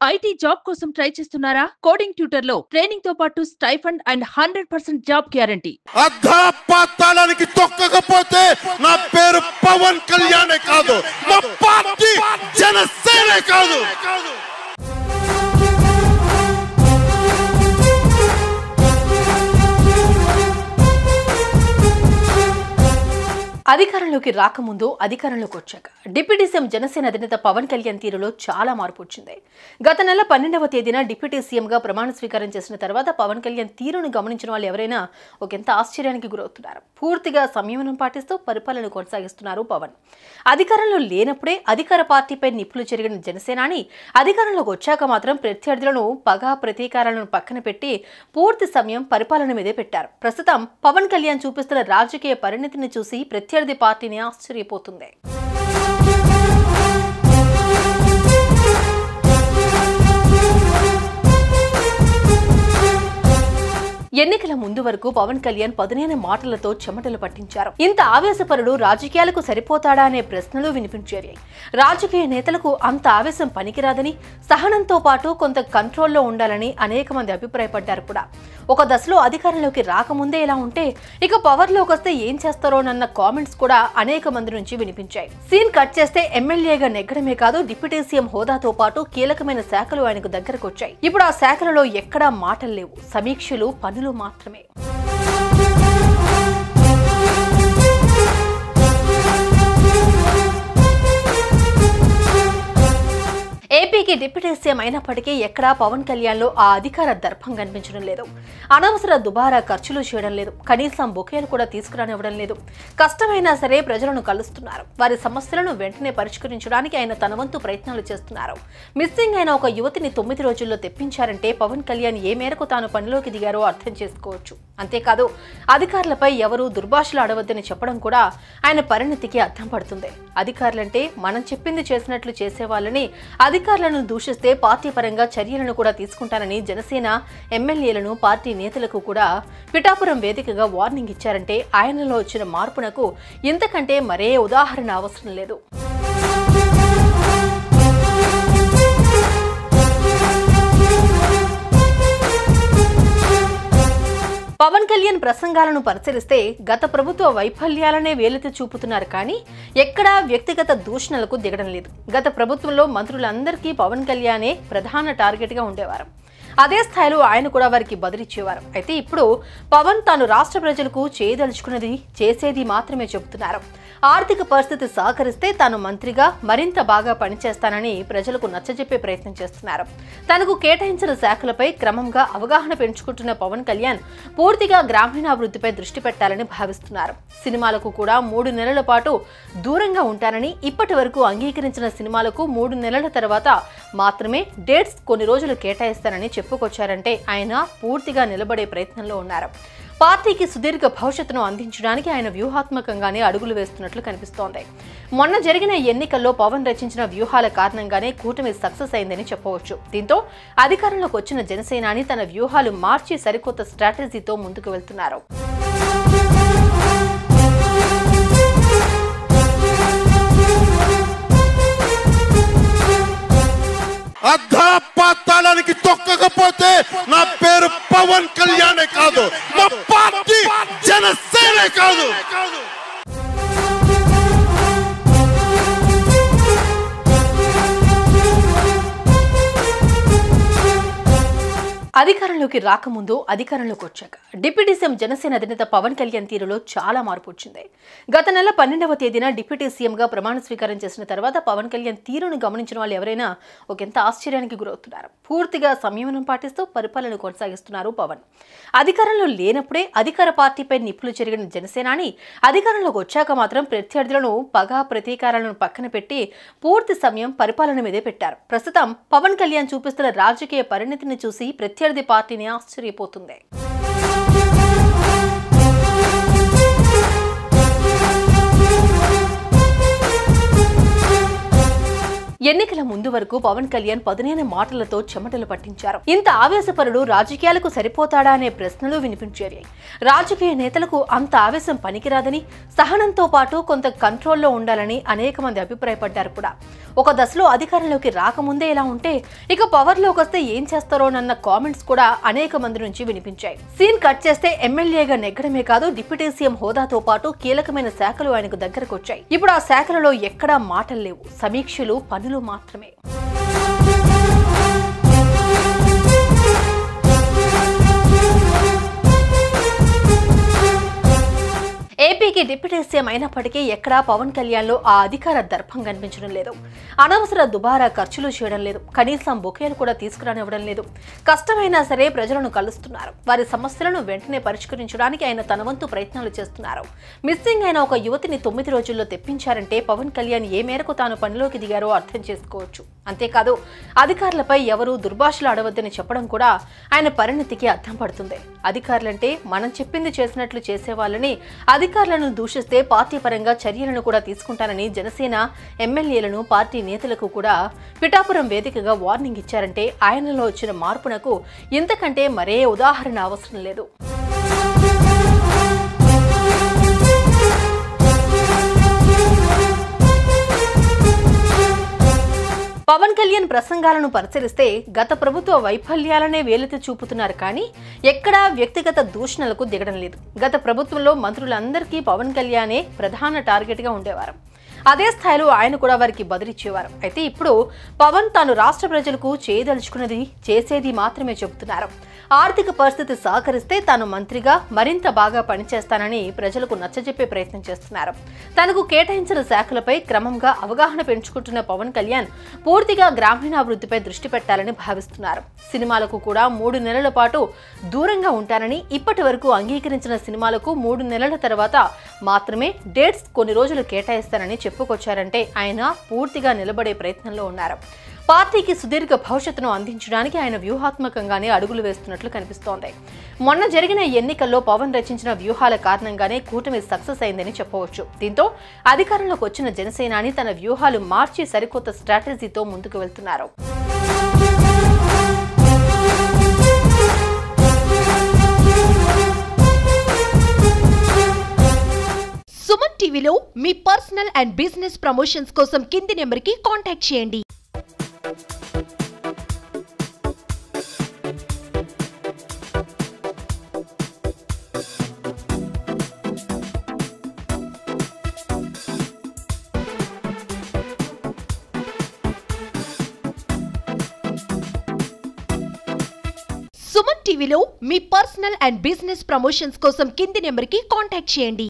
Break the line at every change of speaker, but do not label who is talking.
IT job కోసం try చేస్తున్నారా? Coding tutor లో ట్రైనింగ్ తో పాటు స్టైఫండ్ అండ్ 100% జాబ్ గ్యారంటీ.
అధాపాతాళానికి తొక్కకపోతే నా పేరు పవన్ కళ్యాణే కాదు, మా పార్టీ జనసేనే కాదు.
అధికారంలోకి రాకముందు అధికారంలోకి వచ్చాక డిప్యూటీ సీఎం జనసేన అధినేత పవన్ కళ్యాణ్ తీరులో చాలా మార్పు వచ్చింది. గత నెల 12వ తేదీన డిప్యూటీ సీఎంగా ప్రమాణ స్వీకారం చేసిన తర్వాత పవన్ కళ్యాణ్ తీరును గమనించిన వాళ్ళు ఎవరైనా ఒకంత ఆశ్చర్యానికి గురవుతున్నారు. పూర్తిగా సంయమనం పాటిస్తూ పరిపాలన కొనసాగిస్తున్నారు పవన్. అధికారంలో లేనప్పుడే అధికార పార్టీపై నిప్పులు చెరిగిన జనసేనాని అధికారంలోకి వచ్చాక మాత్రం ప్రత్యర్థులను పగా ప్రతీకారాలను పక్కన పెట్టి పూర్తి సమయం పరిపాలన మీదే పెట్టారు. ప్రస్తుతం పవన్ కళ్యాణ్ చూపిస్తున్న రాజకీయ పరిణతిని చూసి ప్రత్యర్థి పార్టీని ఆశ్చర్యపోతుంది. ఎన్నికల ముందు వరకు పవన్ కళ్యాణ్ పదునైన మాటలతో చెమటలు పట్టించారు. ఇంత ఆవేశపరుడు రాజకీయాలకు సరిపోతాడా అనే ప్రశ్నలు వినిపించేవి. రాజకీయ నేతలకు అంత ఆవేశం పనికిరాదని, సహనంతో పాటు కొంత కంట్రోల్లో ఉండాలని అనేక మంది అభిప్రాయపడ్డారు కూడా. ఒక దశలో అధికారంలోకి రాకముందే ఇలా ఉంటే ఇక పవర్లోకి వస్తే ఏం చేస్తారోనన్న కామెంట్స్ కూడా అనేక మంది నుంచి వినిపించాయి. సీన్ కట్ చేస్తే ఎమ్మెల్యేగా నెగ్గడమే కాదు, డిప్యూటీ సీఎం హోదాతో పాటు కీలకమైన శాఖలు ఆయనకు దగ్గరకు వచ్చాయి. ఇప్పుడు ఆ శాఖలలో ఎక్కడా మాటలు లేవు, సమీక్షలు, పనులు మాత్రమే. ఏపీకి డిప్యూటీ సీఎం అయినప్పటికీ ఎక్కడా పవన్ కళ్యాణ్ లో ఆ అధికార దర్పం కనిపించడం లేదు. అనవసర దుబారా ఖర్చులు చేయడం లేదు, కనీసం బొకేలు కూడా తీసుకురానివ్వడం లేదు. కష్టమైనా సరే ప్రజలను కలుస్తున్నారు. వారి సమస్యలను వెంటనే పరిష్కరించడానికి ఆయన తన వంతు ప్రయత్నాలు చేస్తున్నారు. మిస్సింగ్ అయిన ఒక యువతిని 9 రోజుల్లో తెప్పించారంటే పవన్ కళ్యాణ్ ఏ మేరకు తాను పనిలోకి దిగారో అర్థం చేసుకోవచ్చు. అంతేకాదు అధికారులపై ఎవరూ దుర్భాషలు ఆడవద్దని చెప్పడం కూడా ఆయన పరిణతికి అర్థం పడుతుంది. అధికారులంటే మనం చెప్పింది చేసినట్లు చేసేవాళ్ళని, అధికారులను దూషిస్తే పార్టీ పరంగా చర్యలను కూడా తీసుకుంటానని జనసేన ఎమ్మెల్యేలను, పార్టీ నేతలకు కూడా పిఠాపురం వేదికగా వార్నింగ్ ఇచ్చారంటే ఆయనలో వచ్చిన మార్పునకు ఇంతకంటే మరే ఉదాహరణ అవసరం లేదు. పవన్ కళ్యాణ్ ప్రసంగాలను పరిశీలిస్తే గత ప్రభుత్వ వైఫల్యాలనే వేలెత్తి చూపుతున్నారు కానీ ఎక్కడా వ్యక్తిగత దూషణలకు దిగడం లేదు. గత ప్రభుత్వంలో మంత్రులందరికీ పవన్ కళ్యాణే ప్రధాన టార్గెట్ గా ఉండేవారు. అదే స్థాయిలో ఆయన కూడా వారికి బదిలిచ్చేవారు. అయితే ఇప్పుడు పవన్ తాను రాష్ట్ర ప్రజలకు చేయదలుచుకున్నది చేసేది మాత్రమే చెబుతున్నారు. ఆర్థిక పరిస్థితి సహకరిస్తే తాను మంత్రిగా మరింత బాగా పనిచేస్తానని ప్రజలకు నచ్చజెప్పే ప్రయత్నం చేస్తున్నారు. తనకు కేటాయించిన శాఖలపై క్రమంగా అవగాహన పెంచుకుంటున్న పవన్ కళ్యాణ్ పూర్తిగా గ్రామీణాభివృద్ధిపై దృష్టి పెట్టాలని భావిస్తున్నారు. సినిమాలకు కూడా 3 నెలల పాటు దూరంగా ఉంటానని, ఇప్పటి వరకు అంగీకరించిన సినిమాలకు 3 నెలల తర్వాత మాత్రమే డేట్స్ కొన్ని రోజులు కేటాయిస్తానని చెప్పుకొచ్చారంటే ఆయన పూర్తిగా నిలబడే ప్రయత్నంలో ఉన్నారు. పార్టీకి సుదీర్ఘ భవిష్యత్తును అందించడానికి ఆయన వ్యూహాత్మకంగానే అడుగులు వేస్తున్నట్లు కనిపిస్తోంది. మొన్న జరిగిన ఎన్నికల్లో పవన్ రచించిన వ్యూహాల కారణంగానే కూటమి సక్సెస్ అయిందని చెప్పవచ్చు. దీంతో అధికారంలోకి వచ్చిన జనసేనాని తన వ్యూహాలు మార్చి సరికొత్త స్ట్రాటజీతో ముందుకు వెళ్తున్నారు.
అధాపాతాళానికి తొక్కకపోతే నా పేరు పవన్ కళ్యాణే కాదు, మా పార్టీ జనసేనే కాదు.
అధికారంలోకి రాకముందు అధికారంలోకి వచ్చాక డిప్యూటీ సీఎం జనసేన అధినేత పవన్ కళ్యాణ్ తీరులో చాలా మార్పు వచ్చింది. గత నెల 12వ తేదీన డిప్యూటీ సీఎంగా ప్రమాణ స్వీకారం చేసిన తర్వాత పవన్ కళ్యాణ్ తీరును గమనించిన వాళ్ళు ఎవరైనా ఒకంత ఆశ్చర్యానికి గురవుతున్నారు. పూర్తిగా సంయమనం పాటిస్తూ పరిపాలన కొనసాగిస్తున్నారు పవన్. అధికారంలో లేనప్పుడే అధికార పార్టీపై నిప్పులు చెరిగిన జనసేనాని అధికారంలోకి వచ్చాక మాత్రం ప్రత్యర్థులను పగా ప్రతీకారాలను పక్కన పెట్టి పూర్తి సమయం పరిపాలన మీదే పెట్టారు. ప్రస్తుతం పవన్ కళ్యాణ్ చూపిస్తున్న రాజకీయ పరిణతిని చూసి ప్రత్యర్థి పార్టీని ఆశ్చర్యపోతుంది. ఎన్నికల ముందు వరకు పవన్ కళ్యాణ్ పదునైన మాటలతో చెమటలు పట్టించారు. ఇంత ఆవేశపరుడు రాజకీయాలకు సరిపోతాడా అనే ప్రశ్నలు వినిపించేవి. రాజకీయ నేతలకు అంత ఆవేశం పనికిరాదని, సహనంతో పాటు కొంత కంట్రోల్లో ఉండాలని అనేక మంది అభిప్రాయపడ్డారు కూడా. ఒక దశలో అధికారంలోకి రాకముందే ఇలా ఉంటే ఇక పవర్లోకి వస్తే ఏం చేస్తారోనన్న కామెంట్స్ కూడా అనేక మంది నుంచి వినిపించాయి. సీన్ కట్ చేస్తే ఎమ్మెల్యేగా నెగ్గడమే కాదు, డిప్యూటీ సీఎం హోదాతో పాటు కీలకమైన శాఖలు ఆయనకు దగ్గరకు వచ్చాయి. ఇప్పుడు ఆ శాఖలలో ఎక్కడా మాటలు లేవు, సమీక్షలు, పనులు మాత్రమే. ఏపీకి డిప్యూటీ సీఎం అయినప్పటికీ ఎక్కడా పవన్ కళ్యాణ్ లో ఆ అధికార దర్పం కనిపించడం లేదు. అనవసర దుబారా ఖర్చులు చేయడం లేదు, కనీసం బొకేలు కూడా తీసుకురానివ్వడం లేదు. కష్టమైనా సరే ప్రజలను కలుస్తున్నారు. వారి సమస్యలను వెంటనే పరిష్కరించడానికి ఆయన తన వంతు ప్రయత్నాలు చేస్తున్నారు. మిస్సింగ్ అయిన ఒక యువతిని 9 రోజుల్లో తెప్పించారంటే పవన్ కళ్యాణ్ ఏ మేరకు తాను పనిలోకి దిగారో అర్థం చేసుకోవచ్చు. అంతేకాదు, అధికారులపై ఎవరూ దుర్భాషలు ఆడవద్దని చెప్పడం కూడా ఆయన పరిణతికి అర్థం పడుతుంది. అధికారులంటే మనం చెప్పింది చేసినట్లు చేసేవాళ్ళని, అధికారులను దూషిస్తే పార్టీ పరంగా చర్యలను కూడా తీసుకుంటానని జనసేన ఎమ్మెల్యేలను, పార్టీ నేతలకు కూడా పిఠాపురం వేదికగా వార్నింగ్ ఇచ్చారంటే ఆయనలో వచ్చిన మార్పునకు ఇంతకంటే మరే ఉదాహరణ అవసరం లేదు. పవన్ కళ్యాణ్ ప్రసంగాలను పరిశీలిస్తే గత ప్రభుత్వ వైఫల్యాలనే వేలెత్తి చూపుతున్నారు కానీ ఎక్కడా వ్యక్తిగత దూషణలకు దిగడం లేదు. గత ప్రభుత్వంలో మంత్రులందరికీ పవన్ కళ్యాణే ప్రధాన టార్గెట్ గా ఉండేవారు. అదే స్థాయిలో ఆయన కూడా వారికి బదిలిచ్చేవారు. అయితే ఇప్పుడు పవన్ తాను రాష్ట్ర ప్రజలకు చేయదలుచుకున్నది చేసేది మాత్రమే చెబుతున్నారు. ఆర్థిక పరిస్థితి సహకరిస్తే తాను మంత్రిగా మరింత బాగా పనిచేస్తానని ప్రజలకు నచ్చజెప్పే ప్రయత్నం చేస్తున్నారు. తనకు కేటాయించిన శాఖలపై క్రమంగా అవగాహన పెంచుకుంటున్న పవన్ కళ్యాణ్ పూర్తిగా గ్రామీణాభివృద్ధిపై దృష్టి పెట్టాలని భావిస్తున్నారు. సినిమాలకు కూడా 3 నెలల పాటు దూరంగా ఉంటానని, ఇప్పటి వరకు అంగీకరించిన సినిమాలకు 3 నెలల తర్వాత మాత్రమే డేట్స్ కొన్ని రోజులు కేటాయిస్తానని చెప్పుకొచ్చారంటే ఆయన పూర్తిగా నిలబడే ప్రయత్నంలో ఉన్నారు. పార్టీకి సుదీర్ఘ భవిష్యత్తును అందించడానికి ఆయన వ్యూహాత్మకంగానే అడుగులు వేస్తున్నట్లు కనిపిస్తోంది. మొన్న జరిగిన ఎన్నికల్లో పవన్ రచించిన వ్యూహాల కారణంగానే కూటమి సక్సెస్ అయిందని చెప్పవచ్చు. దీంతో అధికారంలోకి వచ్చిన జనసేనాని తన వ్యూహాలు మార్చి సరికొత్త స్ట్రాటజీతో ముందుకు వెళ్తున్నారు.
సుమన్ టీవీలో మీ పర్సనల్ అండ్ బిజినెస్ ప్రమోషన్స్ కోసం కింది నెంబర్కి కాంటాక్ట్ చేయండి. సుమన్ టీవీలో మీ పర్సనల్ అండ్ బిజినెస్ ప్రమోషన్స్ కోసం కింది నెంబర్కి కాంటాక్ట్ చేయండి.